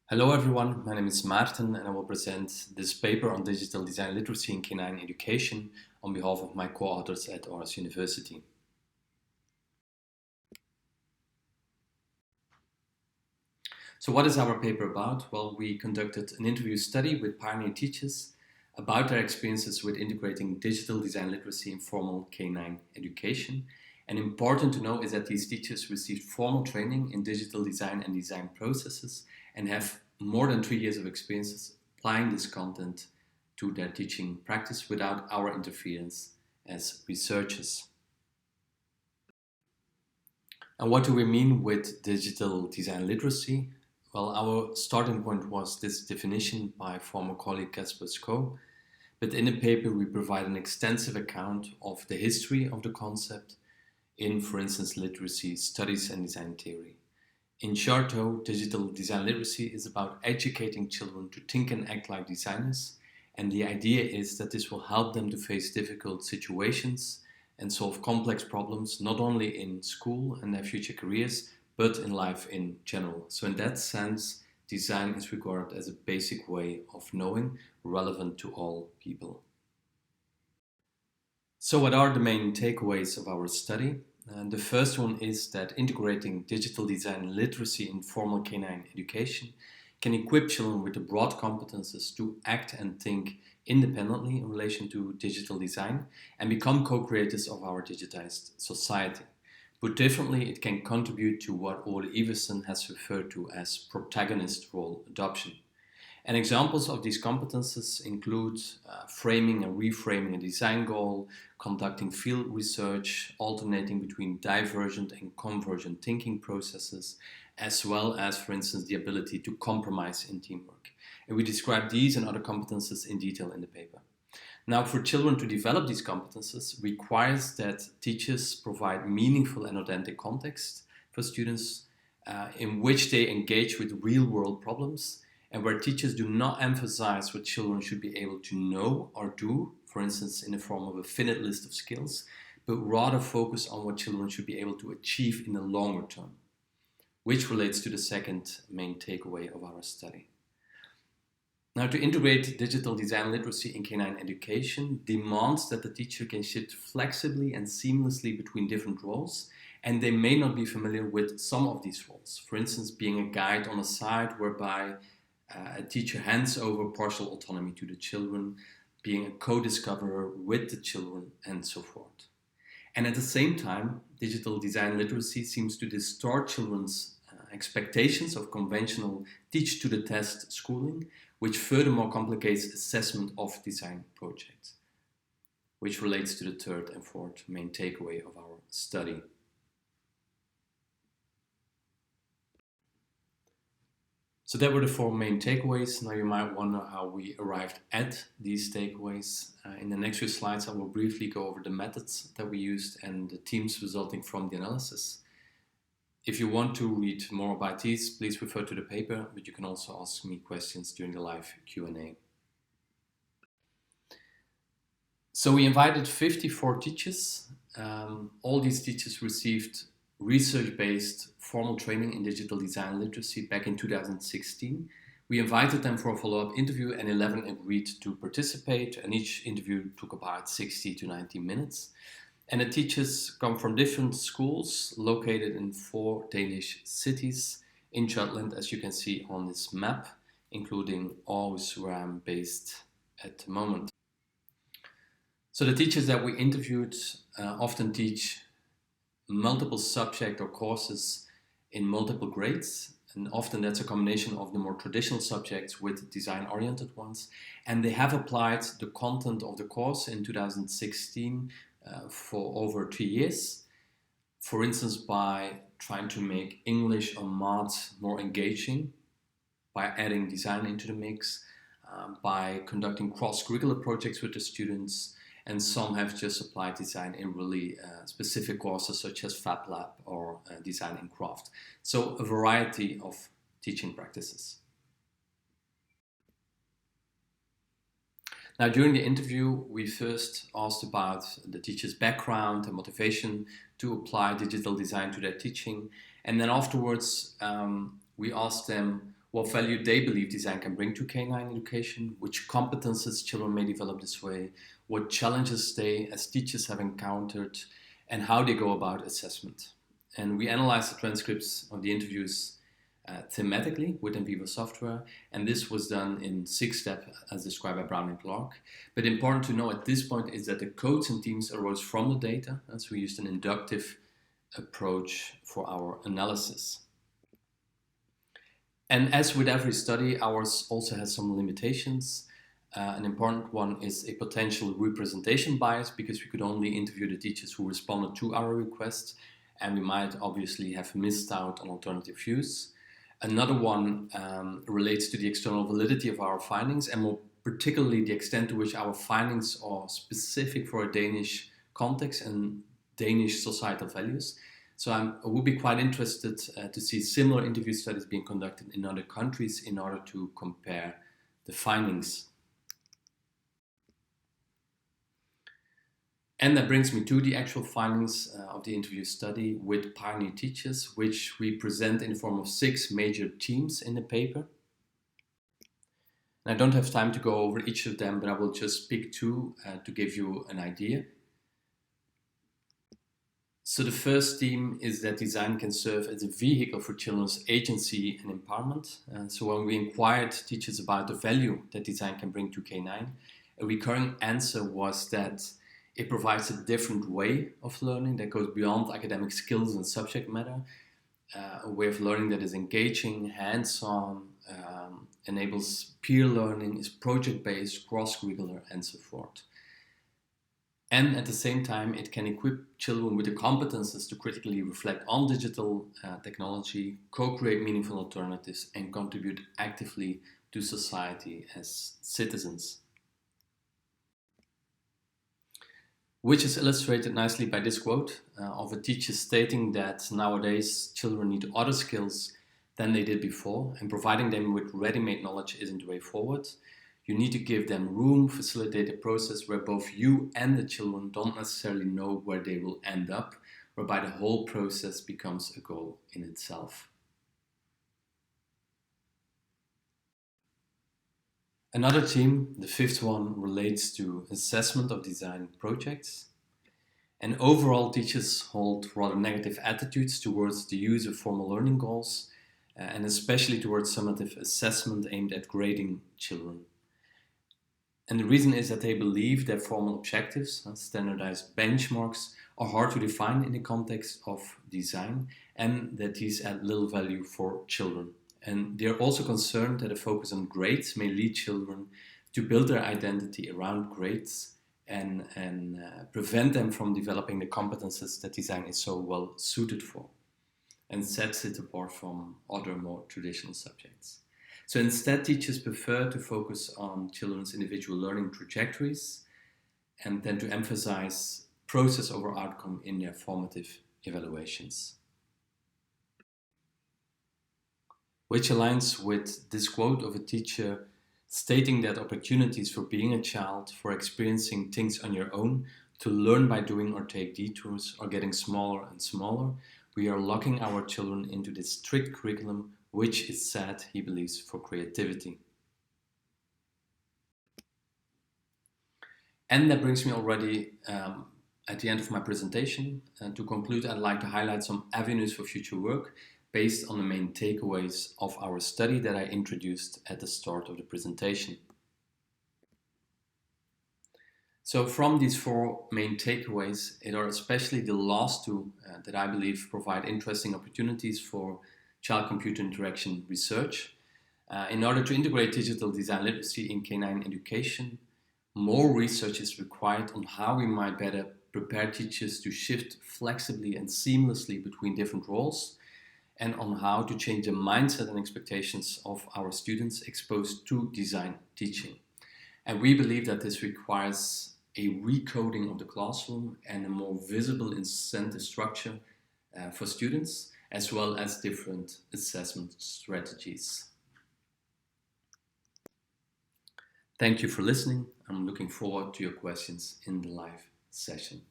Hello everyone, my name is Maarten and I will present this paper on digital design literacy in K-9 education on behalf of my co-authors at Aarhus University. So what is our paper about? Well, we conducted an interview study with pioneer teachers about their experiences with integrating digital design literacy in formal K-9 education. And important to know is that these teachers received formal training in digital design and design processes and have more than 3 years of experiences applying this content to their teaching practice without our interference as researchers. And what do we mean with digital design literacy? Well, our starting point was this definition by former colleague Casper Sco, but in the paper we provide an extensive account of the history of the concept in, for instance, literacy studies and design theory. In short, though, digital design literacy is about educating children to think and act like designers, and the idea is that this will help them to face difficult situations and solve complex problems, not only in school and their future careers, but in life in general. So in that sense, design is regarded as a basic way of knowing, relevant to all people. So what are the main takeaways of our study? The first one is that integrating digital design literacy in formal K-9 education can equip children with the broad competences to act and think independently in relation to digital design and become co-creators of our digitized society. Put differently, it can contribute to what Iversen has referred to as protagonist role adoption. And examples of these competences include framing and reframing a design goal, conducting field research, alternating between divergent and convergent thinking processes, as well as, for instance, the ability to compromise in teamwork. And we describe these and other competences in detail in the paper. Now, for children to develop these competences requires that teachers provide meaningful and authentic context for students in which they engage with real-world problems, and where teachers do not emphasize what children should be able to know or do, for instance, in the form of a finite list of skills, but rather focus on what children should be able to achieve in the longer term, which relates to the second main takeaway of our study. Now, to integrate digital design literacy in K-9 education demands that the teacher can shift flexibly and seamlessly between different roles, and they may not be familiar with some of these roles. For instance, being a guide on a site whereby a teacher hands over partial autonomy to the children, being a co-discoverer with the children, and so forth. And at the same time, digital design literacy seems to distort children's expectations of conventional teach-to-the-test schooling, which furthermore complicates assessment of design projects, which relates to the third and fourth main takeaway of our study. So that were the four main takeaways. Now you might wonder how we arrived at these takeaways. In the next few slides, I will briefly go over the methods that we used and the themes resulting from the analysis. If you want to read more about these, please refer to the paper, but you can also ask me questions during the live Q&A. So we invited 54 teachers. All these teachers received research-based formal training in digital design literacy back in 2016. We invited them for a follow-up interview and 11 agreed to participate, and each interview took about 60 to 90 minutes. And the teachers come from different schools located in 4 Danish cities in Jutland, as you can see on this map, including Aarhus, where I'm based at the moment. So the teachers that we interviewed often teach multiple subject or courses in multiple grades, and often that's a combination of the more traditional subjects with design-oriented ones, and they have applied the content of the course in 2016 for over 3 years, for instance by trying to make English or math more engaging, by adding design into the mix, by conducting cross-curricular projects with the students, and some have just applied design in really specific courses such as Fab Lab or Design in Craft. So a variety of teaching practices. Now, during the interview, we first asked about the teacher's background and motivation to apply digital design to their teaching. And then afterwards, we asked them what value they believe design can bring to K-9 education, which competences children may develop this way, what challenges they as teachers have encountered, and how they go about assessment. And we analyzed the transcripts of the interviews thematically within Viva software, and this was done in 6 steps as described by Brown and Clark. But important to know at this point is that the codes and teams arose from the data, as we used an inductive approach for our analysis. And as with every study, ours also has some limitations. An important one is a potential representation bias, because we could only interview the teachers who responded to our request, and we might obviously have missed out on alternative views. Another one relates to the external validity of our findings, and more particularly the extent to which our findings are specific for a Danish context and Danish societal values. So I would be quite interested to see similar interview studies being conducted in other countries in order to compare the findings. And that brings me to the actual findings of the interview study with pioneer teachers, which we present in the form of 6 major themes in the paper. And I don't have time to go over each of them, but I will just pick 2 to give you an idea. So the first theme is that design can serve as a vehicle for children's agency and empowerment. So when we inquired teachers about the value that design can bring to K-9, a recurring answer was that it provides a different way of learning that goes beyond academic skills and subject matter, a way of learning that is engaging, hands-on, enables peer learning, is project-based, cross-curricular, and so forth. And at the same time, it can equip children with the competences to critically reflect on digital technology, co-create meaningful alternatives, and contribute actively to society as citizens. Which is illustrated nicely by this quote of a teacher stating that nowadays children need other skills than they did before, and providing them with ready-made knowledge isn't the way forward. You need to give them room, facilitate a process where both you and the children don't necessarily know where they will end up, whereby the whole process becomes a goal in itself. Another theme, the 5th one, relates to assessment of design projects. And overall, teachers hold rather negative attitudes towards the use of formal learning goals, and especially towards summative assessment aimed at grading children. And the reason is that they believe that formal objectives, standardized benchmarks, are hard to define in the context of design, and that these add little value for children. And they are also concerned that a focus on grades may lead children to build their identity around grades and prevent them from developing the competences that design is so well suited for, and sets it apart from other more traditional subjects. So instead, teachers prefer to focus on children's individual learning trajectories and tend to emphasize process over outcome in their formative evaluations. Which aligns with this quote of a teacher stating that opportunities for being a child, for experiencing things on your own, to learn by doing or take detours, are getting smaller and smaller. We are locking our children into this strict curriculum, which is sad, he believes, for creativity. And that brings me already at the end of my presentation. To conclude, I'd like to highlight some avenues for future work based on the main takeaways of our study that I introduced at the start of the presentation. So from these 4 main takeaways, it are especially the last 2 that I believe provide interesting opportunities for child-computer interaction research. In order to integrate digital design literacy in K-9 education, more research is required on how we might better prepare teachers to shift flexibly and seamlessly between different roles, and on how to change the mindset and expectations of our students exposed to design teaching. And we believe that this requires a recoding of the classroom and a more visible incentive structure for students, as well as different assessment strategies. Thank you for listening. I'm looking forward to your questions in the live session.